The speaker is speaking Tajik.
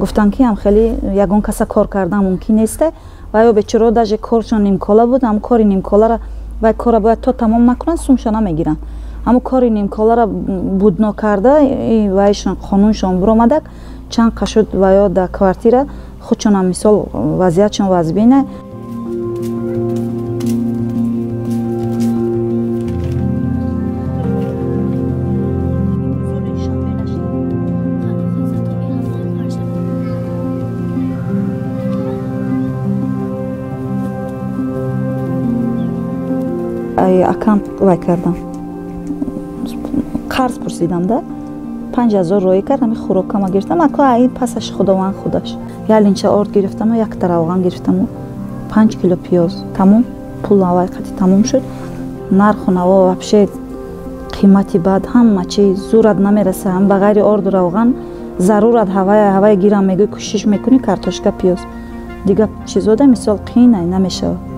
گفتن که هم خیلی یگان کسا کار کردن ممکن نیسته و یا بچه‌ها даже کارشون نیم کالا بود هم کاری نیم کالا را و کارا باید تا تمام نکنن سومشون نمیگیرن اما کاری نیم کالا را بود نکرده و ایشون خانونشون برآمدک چند قشود و یا در کوارتیره خودشون هم مثال وضعیتشون وضبینه аккаунт вай кардам қарз пурсидам да 5000 роӣ кардам хӯрокама гирифтам ако ай пасаш худованд худаш ялинча орд гирифтам якта равған гирифтам 5 кило пиёз тамом пул авай қати тамом шуд нарху наво вообще қимати бад ҳама чиз зурат намераса ҳам ба ғайри орду равған зарурат ҳавай гирам мегӯй кӯшиш мекунӣ картошка пиёз дига чизода мисол қиин намешавад